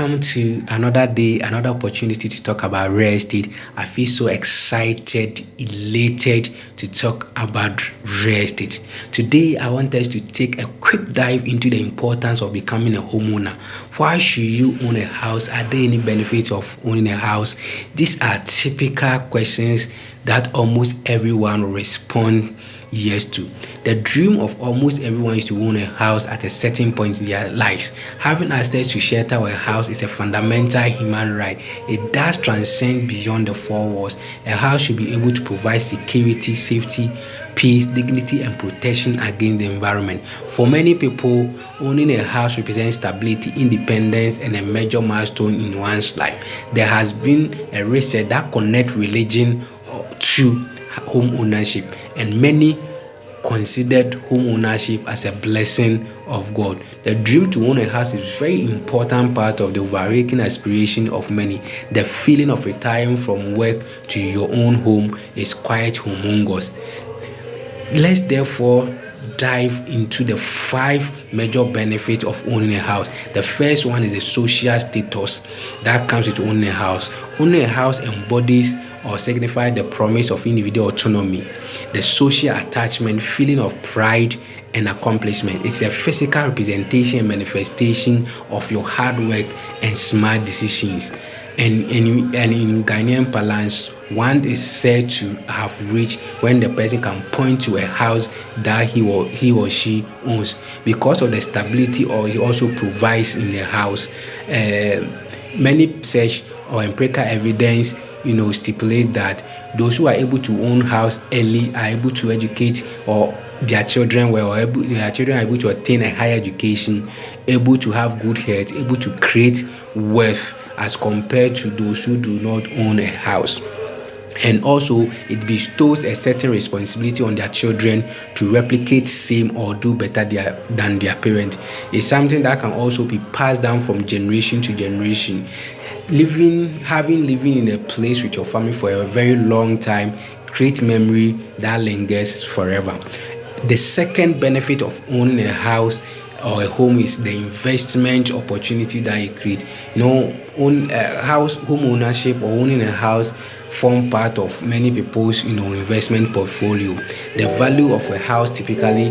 Come to another day, another opportunity to talk about real estate. I feel so excited, elated to talk about real estate. Today, I want us to take a quick dive into the importance of becoming a homeowner. Why should you own a house? Are there any benefits of owning a house? These are typical questions that almost everyone will respond yes to. The dream of almost everyone is to own a house at a certain point in their lives. Having access to shelter or a house is a fundamental human right. It does transcend beyond the four walls. A house should be able to provide security, safety, peace, dignity, and protection against the environment. For many people, owning a house represents stability, independence, and a major milestone in one's life. There has been a research that connects religion to home ownership, and many considered home ownership as a blessing of God. The dream to own a house is a very important part of the overarching aspiration of many. The feeling of retiring from work to your own home is quite humongous. Let's therefore dive into the five major benefits of owning a house. The first one is the social status that comes with owning a house. Owning a house embodies or signifies the promise of individual autonomy, the social attachment, feeling of pride and accomplishment. It's a physical representation and manifestation of your hard work and smart decisions. And in Ghanaian parlance, one is said to have reached when the person can point to a house that he or she owns because of the stability or he also provides in the house. Many research or empirical evidence stipulate that those who are able to own house early are able to educate or their children well, their children are able to attain a higher education, able to have good health, able to create wealth as compared to those who do not own a house. And also, it bestows a certain responsibility on their children to replicate same or do better than their parent. It's something that can also be passed down from generation to generation. Living in a place with your family for a very long time create memory that lingers forever. The second benefit of owning a house or a home is the investment opportunity that it creates. Home ownership or owning a house form part of many people's investment portfolio. The value of a house typically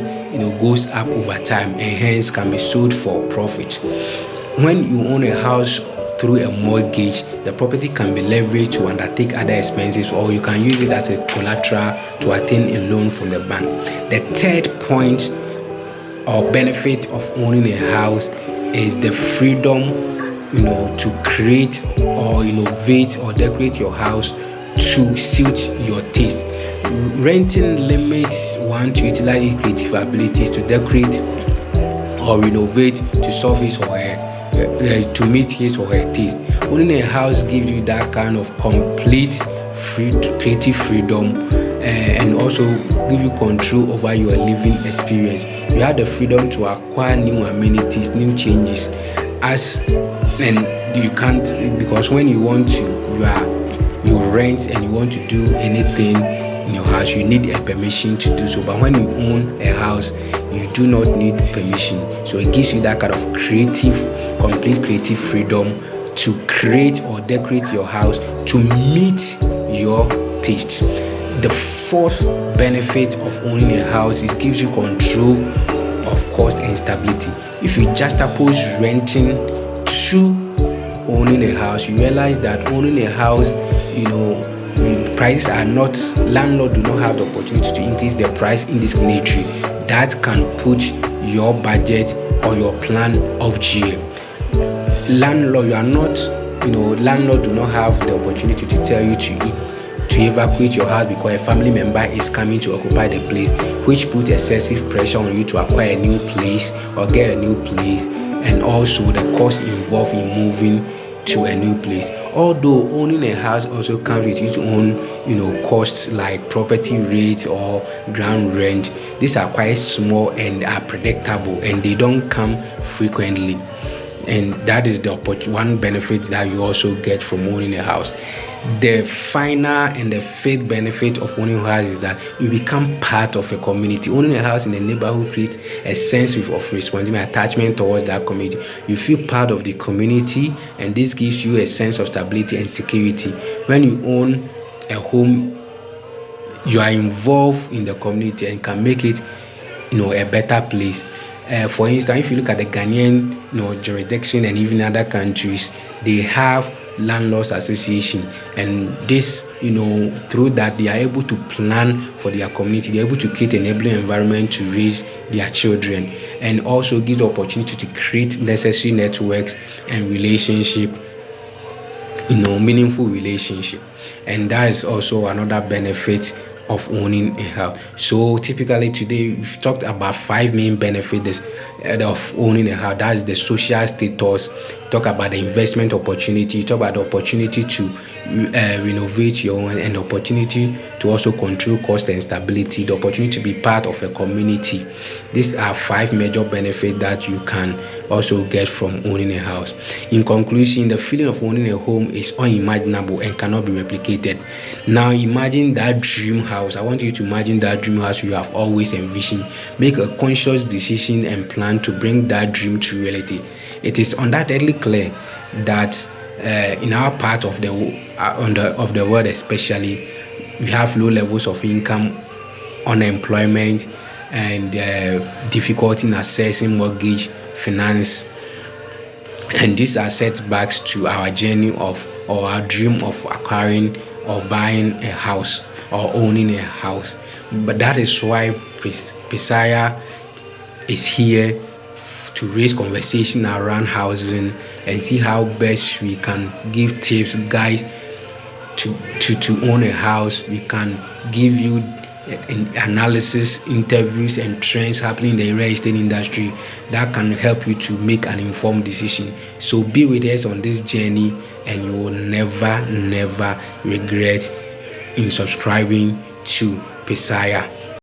goes up over time and hence can be sold for profit. When you own a house through a mortgage, the property can be leveraged to undertake other expenses, or you can use it as a collateral to attain a loan from the bank. The third point or benefit of owning a house is the freedom to create or innovate or decorate your house to suit your taste. Renting limits one to utilize its creative abilities to decorate or renovate to solve his or her to meet his or her taste. Owning a house gives you that kind of complete creative freedom and also give you control over your living experience. You have the freedom to acquire new amenities, new changes, and you can't, because when you want to, you rent and you want to do anything in your house, you need a permission to do so. But when you own a house, you do not need permission. So it gives you that kind of complete creative freedom to create or decorate your house to meet your tastes. The fourth benefit of owning a house, it gives you control of cost and stability. If you just oppose renting to owning a house, you realize that owning a house, prices are not, landlord do not have the opportunity to increase their price indiscriminately. That can put your budget or your plan off gear. Landlord do not have the opportunity to tell you to evacuate your house because a family member is coming to occupy the place, which puts excessive pressure on you to acquire a new place or get a new place, and also the cost involved in moving to a new place. Although owning a house also comes with its own costs like property rates or ground rent. These are quite small and are predictable and they don't come frequently. and that is the one benefit that you also get from owning a house. The final and the fifth benefit of owning a house is that you become part of a community. Owning a house in the neighborhood creates a sense of responsibility, attachment towards that community. You feel part of the community, and this gives you a sense of stability and security. When you own a home, you are involved in the community and can make it, a better place. For instance, if you look at the Ghanaian, jurisdiction and even other countries, they have landlords association, and this, through that they are able to plan for their community. They're able to create an enabling environment to raise their children, and also give the opportunity to create necessary networks and relationship, meaningful relationship. And that is also another benefit of owning a house. So typically today we've talked about 5 main benefits of owning a house. That is the social status, talk about the investment opportunity, talk about the opportunity to renovate your own, and the opportunity to also control cost and stability, the opportunity to be part of a community. These are 5 major benefits that you can also get from owning a house. In conclusion, the feeling of owning a home is unimaginable and cannot be replicated. Now imagine that dream house. I want you to imagine that dream house you have always envisioned. Make a conscious decision and plan to bring that dream to reality. It is undoubtedly clear that in our part of the world, especially, we have low levels of income, unemployment, and difficulty in accessing mortgage finance, and these are setbacks to our journey of, or our dream of, acquiring or buying a house or owning a house. But that is why Pisaya is here to raise conversation around housing and see how best we can give tips, guys, to own a house. We can give you analysis, interviews, and trends happening in the real estate industry that can help you to make an informed decision. So be with us on this journey, and you will never regret in subscribing to Pisaya.